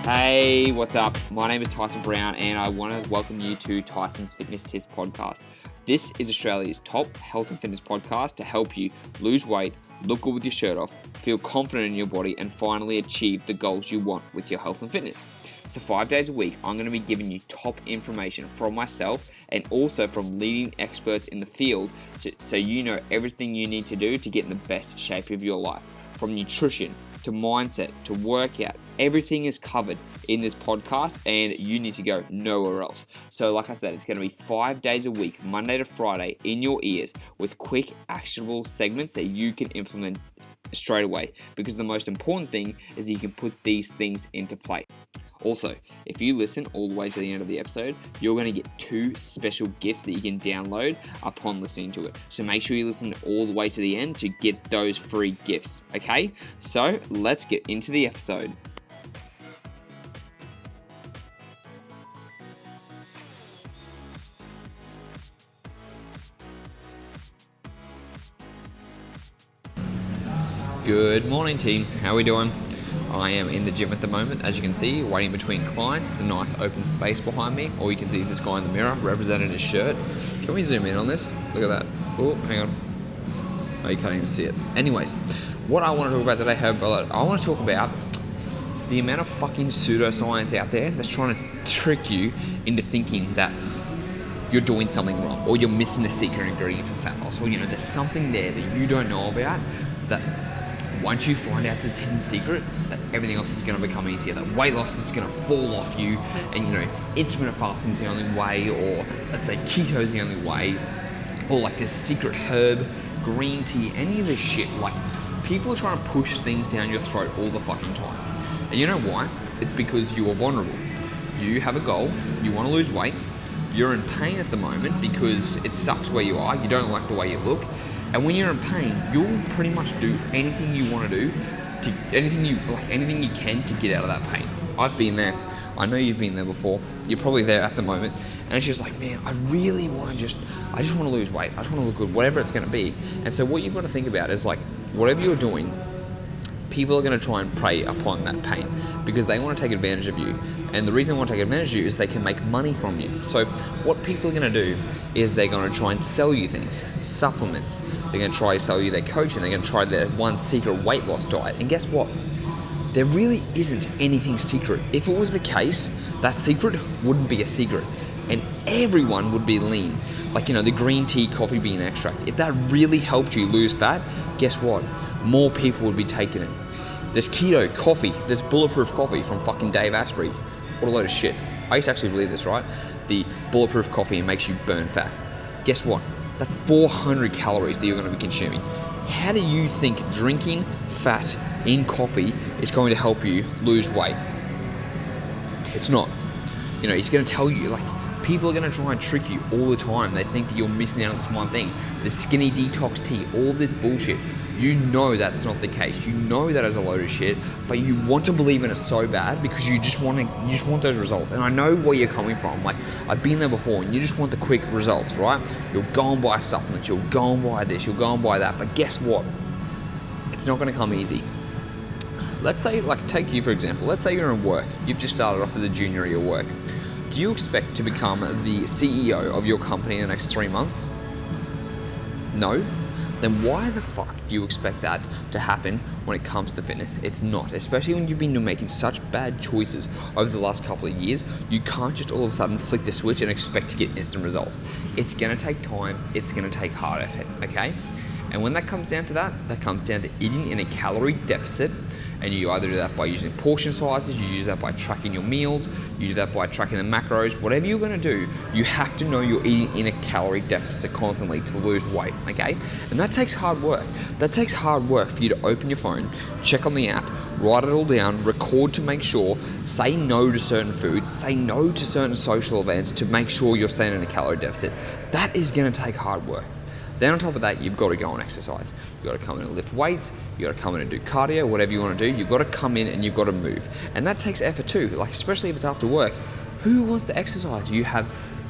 Hey, what's up? My name is Tyson Brown and I want to welcome you to Tyson's Fitness Tips podcast. This is Australia's top health and fitness podcast to help you lose weight, look good with your shirt off, feel confident in your body, and finally achieve the goals you want with your health and fitness. So 5 days a week, I'm going to be giving you top information from myself and also from leading experts in the field so you know everything you need to do to get in the best shape of your life. From nutrition to mindset to workout, everything is covered in this podcast and you need to go nowhere else. So like I said, it's going to be 5 days a week, Monday to Friday, in your ears with quick actionable segments that you can implement straight away, because the most important thing is that you can put these things into play. Also, if you listen all the way to the end of the episode, you're going to get 2 special gifts that you can download upon listening to it. So make sure you listen all the way to the end to get those free gifts, okay? So let's get into the episode. Good morning, team. How are we doing? I am in the gym at the moment, as you can see, waiting between clients. It's a nice open space behind me. All you can see is this guy in the mirror representing his shirt. Can we zoom in on this? Look at that. Oh, hang on. Oh, you can't even see it. Anyways, what I want to talk about today, I want to talk about the amount of fucking pseudoscience out there that's trying to trick you into thinking that you're doing something wrong, or you're missing the secret ingredient for fat loss, or there's something there that you don't know about that once you find out this hidden secret, that everything else is going to become easier, that weight loss is going to fall off you, and intermittent fasting is the only way, or let's say keto is the only way, or like this secret herb, green tea, any of this shit. Like, people are trying to push things down your throat all the fucking time. And you know why? It's because you are vulnerable. You have a goal, you want to lose weight, you're in pain at the moment because it sucks where you are, you don't like the way you look. And when you're in pain, you'll pretty much do anything you want to do, anything you can to get out of that pain. I've been there. I know you've been there before. You're probably there at the moment. And it's just like, man, I really want to I just want to lose weight. I just want to look good, whatever it's going to be. And so what you've got to think about is, like, whatever you're doing, people are going to try and prey upon that pain because they want to take advantage of you. And the reason they want to take advantage of you is they can make money from you. So what people are going to do is they're going to try and sell you things, supplements. They're going to try to sell you their coaching. They're going to try their one secret weight loss diet. And guess what? There really isn't anything secret. If it was the case, that secret wouldn't be a secret. And everyone would be lean. Like, the green tea coffee bean extract. If that really helped you lose fat, guess what? More people would be taking it. This keto coffee, this bulletproof coffee from fucking Dave Asprey. What a load of shit. I used to actually believe this, right? The bulletproof coffee makes you burn fat. Guess what? That's 400 calories that you're going to be consuming. How do you think drinking fat in coffee is going to help you lose weight? It's not. He's going to tell you, people are going to try and trick you all the time. They think that you're missing out on this one thing. The skinny detox tea, all this bullshit. You know that's not the case. You know that is a load of shit, but you want to believe in it so bad because you just want those results. And I know where you're coming from. Like, I've been there before, and you just want the quick results, right? You'll go and buy supplements, you'll go and buy this, you'll go and buy that. But guess what? It's not going to come easy. Let's say, take you for example. Let's say you're in work. You've just started off as a junior at your work. Do you expect to become the CEO of your company in the next 3 months? No? Then why the fuck do you expect that to happen when it comes to fitness? It's not, especially when you've been making such bad choices over the last couple of years. You can't just all of a sudden flick the switch and expect to get instant results. It's going to take time. It's going to take hard effort, okay? And when that comes down to that comes down to eating in a calorie deficit. And you either do that by using portion sizes, you do that by tracking your meals, you do that by tracking the macros. Whatever you're going to do, you have to know you're eating in a calorie deficit constantly to lose weight, okay? And that takes hard work. That takes hard work for you to open your phone, check on the app, write it all down, record to make sure, say no to certain foods, say no to certain social events to make sure you're staying in a calorie deficit. That is going to take hard work. Then on top of that, you've got to go and exercise. You've got to come in and lift weights. You've got to come in and do cardio, whatever you want to do. You've got to come in and you've got to move. And that takes effort too, especially if it's after work. Who wants to exercise? You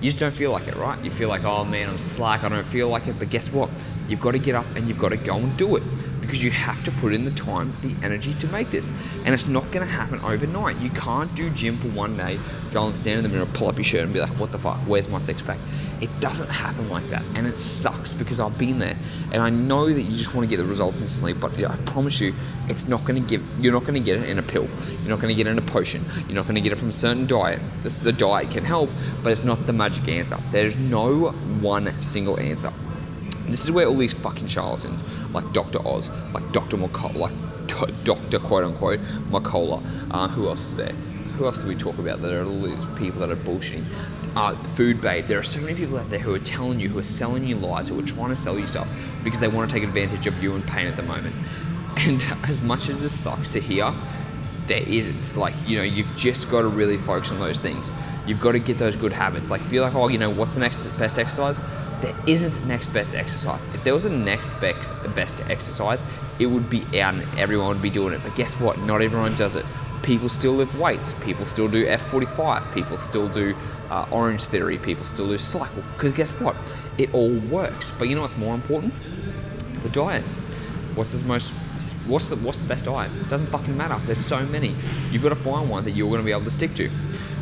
just don't feel like it, right? You feel like, oh man, I'm slack, I don't feel like it. But guess what? You've got to get up and you've got to go and do it. because you have to put in the time, the energy to make this. And it's not going to happen overnight. You can't do gym for one day, go and stand in the mirror, pull up your shirt and be like, what the fuck, where's my six pack? It doesn't happen like that, and it sucks because I've been there, and I know that you just want to get the results instantly, but I promise you, you're not going to get it in a pill. You're not going to get it in a potion. You're not going to get it from a certain diet. The diet can help, but it's not the magic answer. There's no one single answer. This is where all these fucking charlatans, like Dr. Oz, like Dr. McCullough, like Dr. quote unquote McCullough, who else is there? Who else do we talk about that are all these people that are bullshitting? Food Babe. There are so many people out there who are telling you, who are selling you lies, who are trying to sell you stuff because they want to take advantage of you in pain at the moment. And as much as this sucks to hear, there isn't. Like, you've just got to really focus on those things. You've got to get those good habits. Like, if you're like, what's the next best exercise? There isn't next best exercise. If there was a next best exercise, it would be out and everyone would be doing it. But guess what? Not everyone does it. People still lift weights. People still do F45. People still do Orange Theory. People still do cycle. Because guess what? It all works. But you know what's more important? The diet. What's the best diet? It doesn't fucking matter. There's so many. You've got to find one that you're going to be able to stick to.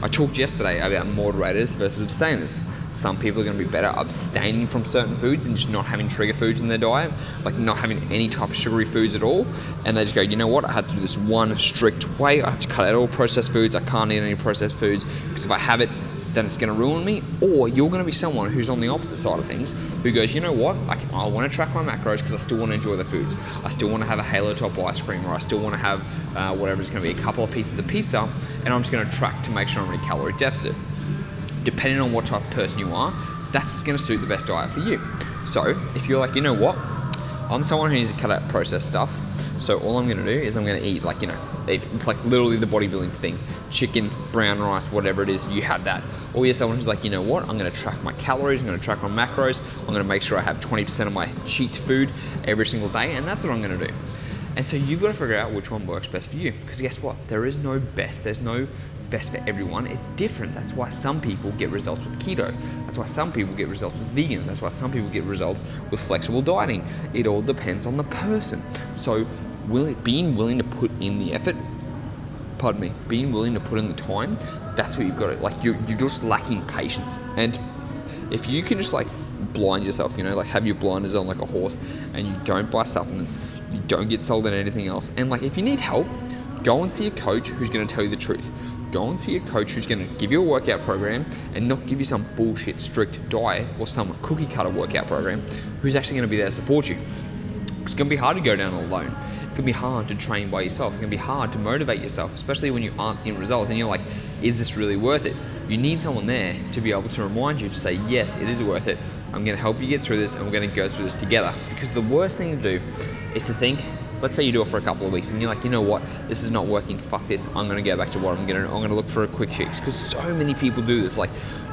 I talked yesterday about moderators versus abstainers. Some people are going to be better abstaining from certain foods and just not having trigger foods in their diet, like not having any type of sugary foods at all. And they just go, you know what? I have to do this one strict way. I have to cut out all processed foods. I can't eat any processed foods because if I have it, then it's going to ruin me. Or you're going to be someone who's on the opposite side of things, who goes, you know what, I want to track my macros because I still want to enjoy the foods. I still want to have a Halo Top ice cream, or I still want to have whatever it's going to be, a couple of pieces of pizza, and I'm just going to track to make sure I'm in a calorie deficit. Depending on what type of person you are, that's what's going to suit the best diet for you. So if you're like, you know what, I'm someone who needs to cut out processed stuff, so all I'm going to do is I'm going to eat, it's like literally the bodybuilding thing. Chicken, brown rice, whatever it is, you have that. Or you're someone who's like, you know what, I'm going to track my calories, I'm going to track my macros, I'm going to make sure I have 20% of my cheat food every single day, and that's what I'm going to do. And so you've got to figure out which one works best for you. Because guess what? There is no best. There's no best for everyone. It's different. That's why some people get results with keto. That's why some people get results with vegan. That's why some people get results with flexible dieting. It all depends on the person. So being willing to put in the effort, being willing to put in the time, that's what you've got to, you're just lacking patience. And if you can just blind yourself, have your blinders on like a horse, and you don't buy supplements, you don't get sold on anything else, and if you need help, go and see a coach who's going to tell you the truth. Go and see a coach who's going to give you a workout program and not give you some bullshit strict diet or some cookie cutter workout program, who's actually going to be there to support you. It's going to be hard to go down alone. It can be hard to train by yourself. It can be hard to motivate yourself, especially when you aren't seeing results and you're like, is this really worth it? You need someone there to be able to remind you to say, yes, it is worth it. I'm going to help you get through this, and we're going to go through this together. Because the worst thing to do is to think, let's say you do it for a couple of weeks and you're like, you know what, this is not working, fuck this, I'm going to go back to what I'm going to look for a quick fix. Because so many people do this.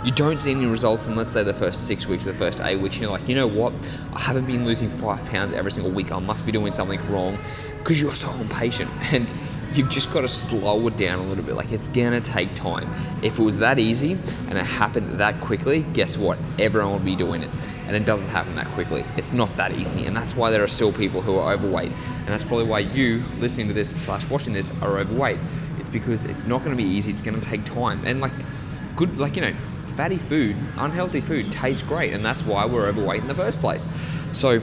You don't see any results in, let's say, the first 6 weeks, the first 8 weeks, and you're like, you know what, I haven't been losing 5 pounds every single week, I must be doing something wrong, because you're so impatient. And you've just got to slow it down a little bit. It's gonna take time. If it was that easy and it happened that quickly, guess what? Everyone would be doing it. And it doesn't happen that quickly. It's not that easy. And that's why there are still people who are overweight. And that's probably why you, listening to this / watching this, are overweight. It's because it's not gonna be easy. It's gonna take time. And fatty food, unhealthy food tastes great. And that's why we're overweight in the first place. So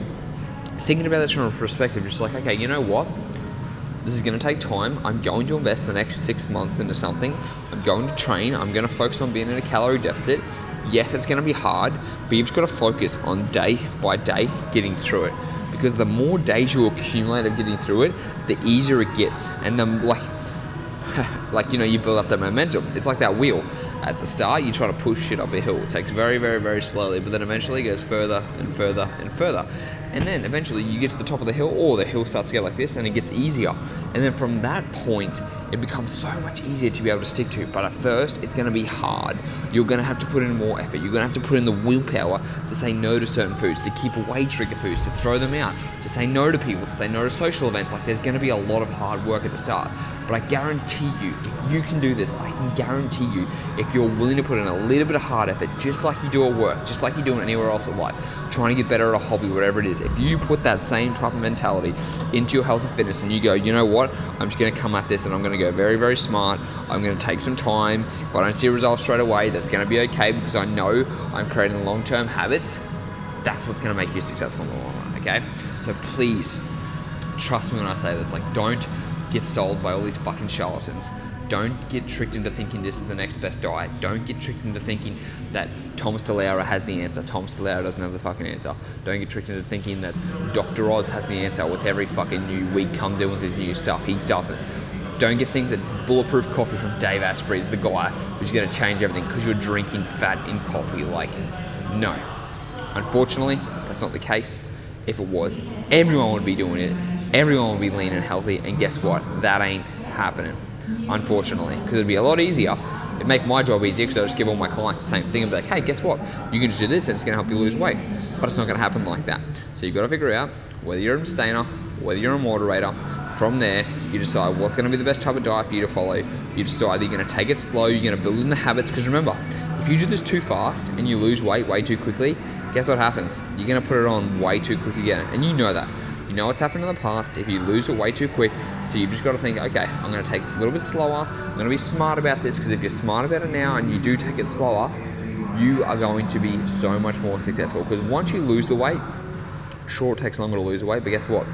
thinking about this from a perspective, just okay, you know what? This is going to take time. I'm going to invest the next 6 months into something. I'm going to train. I'm going to focus on being in a calorie deficit. Yes, it's going to be hard, but you've just got to focus on day by day getting through it. Because the more days you accumulate of getting through it, the easier it gets. And then you build up that momentum. It's like that wheel. At the start, you try to push shit up a hill. It takes very, very, very slowly, but then eventually it goes further and further and further. And then eventually you get to the top of the hill, or the hill starts to get like this, and it gets easier. And then from that point, it becomes so much easier to be able to stick to. But at first, it's going to be hard. You're going to have to put in more effort. You're going to have to put in the willpower to say no to certain foods, to keep away trigger foods, to throw them out, to say no to people, to say no to social events. There's going to be a lot of hard work at the start. But I guarantee you, if you can do this, I can guarantee you, if you're willing to put in a little bit of hard effort, just like you do at work, just like you do anywhere else in life, trying to get better at a hobby, whatever it is, Moderators, if you put that same type of mentality into your health and fitness and you go, you know what, I'm just going to come at this and I'm going to go very, very smart. I'm going to take some time. If I don't see results straight away, that's going to be okay because I know I'm creating long-term habits. That's what's going to make you successful in the long run, okay? So please, trust me when I say this, like, don't get sold by all these fucking charlatans. Don't get tricked into thinking this is the next best diet. Don't get tricked into thinking that Thomas DeLaura has the answer. Thomas DeLaura doesn't have the fucking answer. Don't get tricked into thinking that Dr. Oz has the answer with every fucking new week comes in with his new stuff. He doesn't. Don't get think that bulletproof coffee from Dave Asprey is the guy who's going to change everything because you're drinking fat in coffee. Like, no. Unfortunately, that's not the case. If it was, everyone would be doing it. Everyone would be lean and healthy. And guess what? That ain't happening, unfortunately, because it'd be a lot easier. It'd make my job easier because I just give all my clients the same thing and be like, hey, guess what? You can just do this and it's going to help you lose weight. But it's not going to happen like that. So you've got to figure out whether you're an abstainer, whether you're a moderator. From there, you decide what's going to be the best type of diet for you to follow. You decide that you're going to take it slow, you're going to build in the habits. Because remember, if you do this too fast and you lose weight way too quickly, guess what happens? You're going to put it on way too quick again. And you know that. You know what's happened in the past if you lose it way too quick. So you've just got to think, okay, I'm going to take this a little bit slower. I'm going to be smart about this because if you're smart about it now and you do take it slower, you are going to be so much more successful. Because once you lose the weight, sure, it takes longer to lose the weight, but guess what?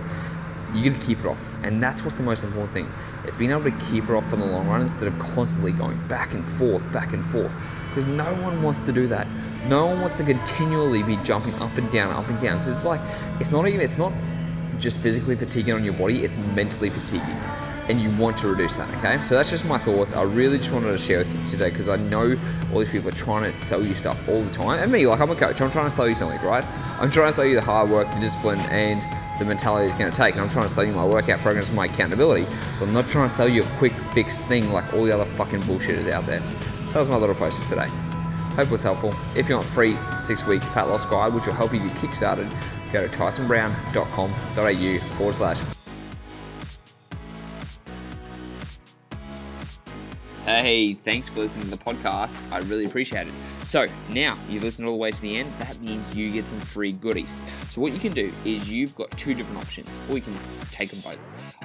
You got to keep it off. And that's what's the most important thing. It's being able to keep it off for the long run instead of constantly going back and forth. Because no one wants to do that. No one wants to continually be jumping up and down. Because it's like, it's not just physically fatiguing on your body, it's mentally fatiguing. And you want to reduce that, okay? So that's just my thoughts. I really just wanted to share with you today because I know all these people are trying to sell you stuff all the time. And me, like, I'm a coach. I'm trying to sell you something, right? I'm trying to sell you the hard work, the discipline, and the mentality it's going to take. And I'm trying to sell you my workout programs, my accountability. But I'm not trying to sell you a quick fix thing like all the other fucking bullshitters out there. So that was my little post for today. Hope it was helpful. If you want a free 6-week fat loss guide, which will help you get kickstarted, go to tysonbrown.com.au/. Hey, thanks for listening to the podcast. I really appreciate it. So now you've listened all the way to the end. That means you get some free goodies. So what you can do is you've got two different options, or you can take them both.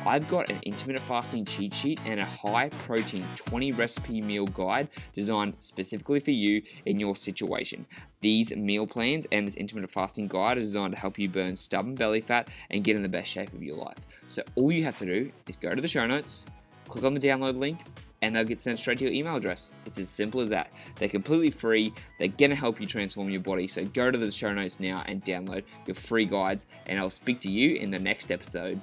I've got an intermittent fasting cheat sheet and a high protein 20 recipe meal guide designed specifically for you in your situation. These meal plans and this intermittent fasting guide is designed to help you burn stubborn belly fat and get in the best shape of your life. So all you have to do is go to the show notes, click on the download link, and they'll get sent straight to your email address. It's as simple as that. They're completely free. They're going to help you transform your body. So go to the show notes now and download your free guides, and I'll speak to you in the next episode.